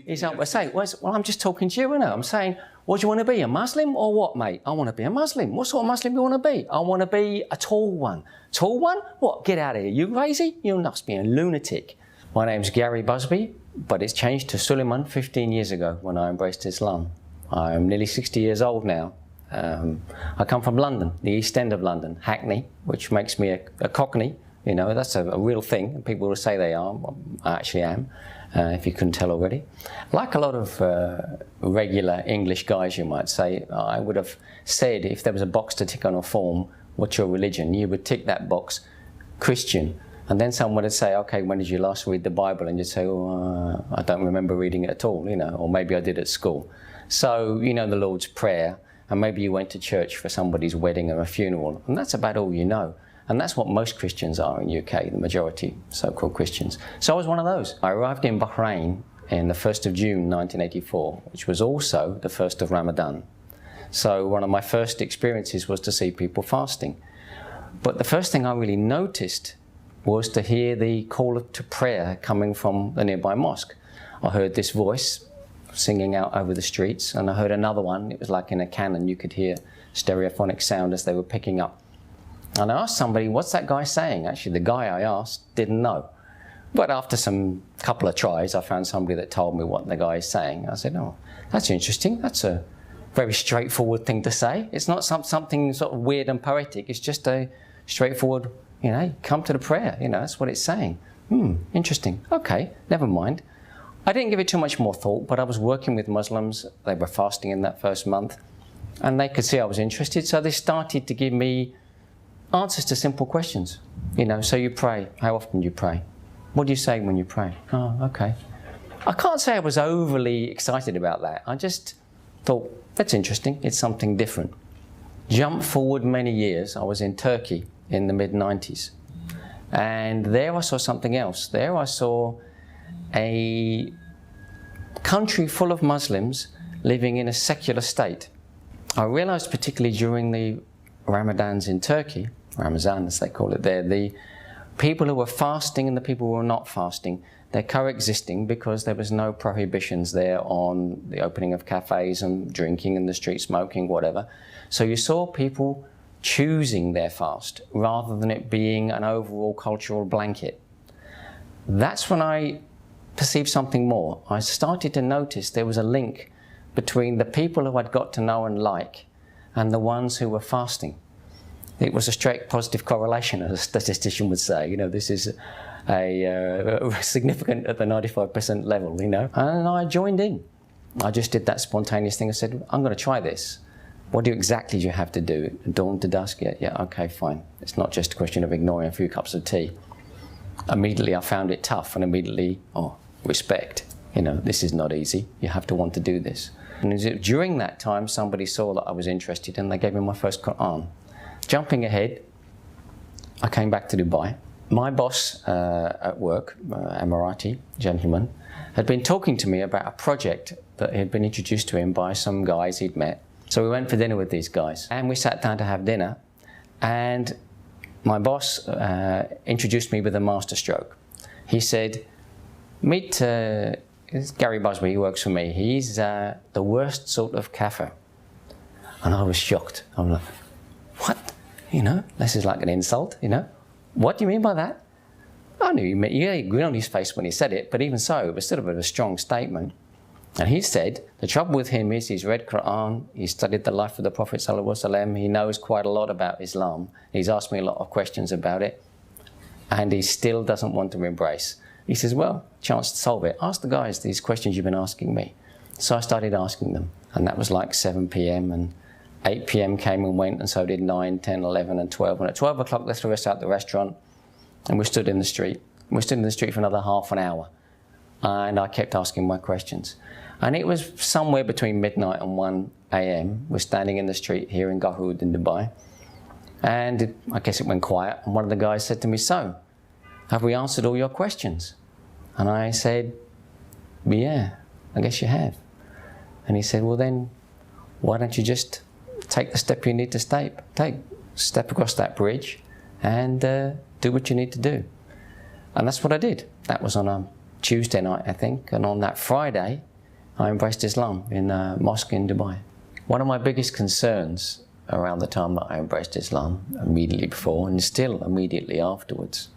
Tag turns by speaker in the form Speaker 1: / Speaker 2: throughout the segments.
Speaker 1: He's up, I say, well, I'm just talking to you, innit? I'm saying, what do you want to be, a Muslim or what, mate? I want to be a Muslim. What sort of Muslim do you want to be? I want to be a tall one. Tall one? What? Get out of here. You crazy? You must be a lunatic. My name's Gary Busby, but it's changed to Suleiman 15 years ago when I embraced Islam. I'm nearly 60 years old now. I come from London, the East End of London, Hackney, which makes me a Cockney. You know, that's a real thing. People will say they are. I actually am, if you couldn't tell already. Like a lot of regular English guys, you might say, I would have said if there was a box to tick on a form, what's your religion? You would tick that box, Christian. And then someone would say, okay, when did you last read the Bible? And you'd say, oh, I don't remember reading it at all, you know, or maybe I did at school. So, you know, the Lord's Prayer, and maybe you went to church for somebody's wedding or a funeral, and that's about all you know. And that's what most Christians are in the UK, the majority so-called Christians. So I was one of those. I arrived in Bahrain in the 1st of June 1984, which was also the 1st of Ramadan. So one of my first experiences was to see people fasting. But the first thing I really noticed was to hear the call to prayer coming from the nearby mosque. I heard this voice singing out over the streets, and I heard another one. It was like in a cannon. You could hear stereophonic sound as they were picking up. And I asked somebody, what's that guy saying? Actually, the guy I asked didn't know. But after some couple of tries, I found somebody that told me what the guy is saying. I said, oh, that's interesting. That's a very straightforward thing to say. It's not something sort of weird and poetic. It's just a straightforward, you know, come to the prayer. You know, that's what it's saying. Interesting. Okay, never mind. I didn't give it too much more thought, but I was working with Muslims. They were fasting in that first month, and they could see I was interested. So they started to give me answers to simple questions. You know, so you pray. How often do you pray? What do you say when you pray? Oh, okay. I can't say I was overly excited about that. I just thought, that's interesting. It's something different. Jump forward many years. I was in Turkey in the mid-90s. And there I saw something else. There I saw a country full of Muslims living in a secular state. I realized particularly during the Ramadans in Turkey, Ramazan as they call it there, the people who were fasting and the people who were not fasting, they're coexisting because there was no prohibitions there on the opening of cafes and drinking in the street, smoking, whatever. So you saw people choosing their fast rather than it being an overall cultural blanket. That's when I perceived something more. I started to notice there was a link between the people who I'd got to know and like and the ones who were fasting. It was a straight positive correlation, as a statistician would say. You know, this is a significant at the 95% level, you know. And I joined in. I just did that spontaneous thing. I said, I'm going to try this. What exactly do you have to do? Dawn to dusk? Yeah, okay, fine. It's not just a question of ignoring a few cups of tea. Immediately I found it tough, and immediately, respect. You know, this is not easy. You have to want to do this. And during that time, somebody saw that I was interested, and they gave me my first Quran. Jumping ahead, I came back to Dubai. My boss at work, Emirati gentleman, had been talking to me about a project that had been introduced to him by some guys he'd met. So we went for dinner with these guys, and we sat down to have dinner, and my boss introduced me with a masterstroke. He said, meet Gary Busby, he works for me. He's the worst sort of kafir. And I was shocked. I'm like, what? You know, this is like an insult, you know? What do you mean by that? I knew he meant, yeah, he grinned on his face when he said it, but even so, it was sort of a strong statement. And he said, the trouble with him is he's read Quran, he's studied the life of the Prophet ﷺ, he knows quite a lot about Islam, he's asked me a lot of questions about it, and he still doesn't want to embrace. He says, well, chance to solve it. Ask the guys these questions you've been asking me. So I started asking them, and that was like 7 p.m. and 8 p.m. came and went, and so did 9, 10, 11, and 12. And at 12 o'clock, they threw us out the restaurant, and we stood in the street. We stood in the street for another half an hour, and I kept asking my questions. And it was somewhere between midnight and 1 a.m. We're standing in the street here in Garhoud in Dubai, and I guess it went quiet, and one of the guys said to me, so, have we answered all your questions? And I said, yeah, I guess you have. And he said, well then, why don't you just take the step you need to take, step across that bridge and do what you need to do. And that's what I did. That was on a Tuesday night, I think, and on that Friday, I embraced Islam in a mosque in Dubai. One of my biggest concerns around the time that I embraced Islam, immediately before and still immediately afterwards,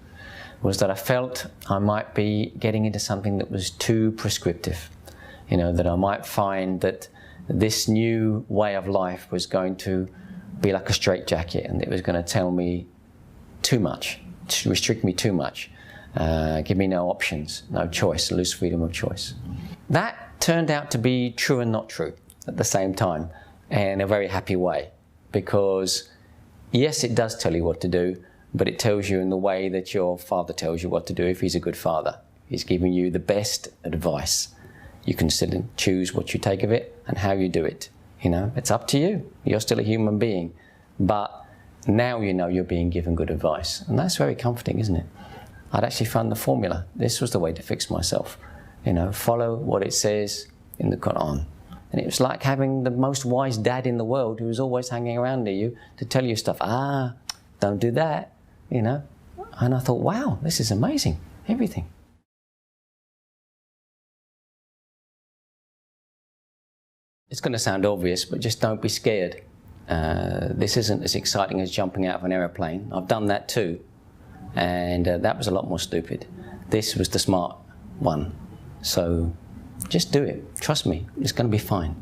Speaker 1: was that I felt I might be getting into something that was too prescriptive. You know, that I might find that this new way of life was going to be like a straitjacket, and it was going to tell me too much, to restrict me too much, give me no options, no choice, lose freedom of choice. That turned out to be true and not true at the same time, in a very happy way, because yes, it does tell you what to do, but it tells you in the way that your father tells you what to do if he's a good father. He's giving you the best advice. You can still choose what you take of it and how you do it. You know, it's up to you. You're still a human being, but now you know you're being given good advice, and that's very comforting, isn't it? I'd actually found the formula. This was the way to fix myself. You know, follow what it says in the Quran. And it was like having the most wise dad in the world who was always hanging around near you to tell you stuff. Don't do that, you know. And I thought, wow, this is amazing, everything. It's going to sound obvious, but just don't be scared. This isn't as exciting as jumping out of an aeroplane. I've done that too, and that was a lot more stupid. This was the smart one. So just do it. Trust me, it's going to be fine.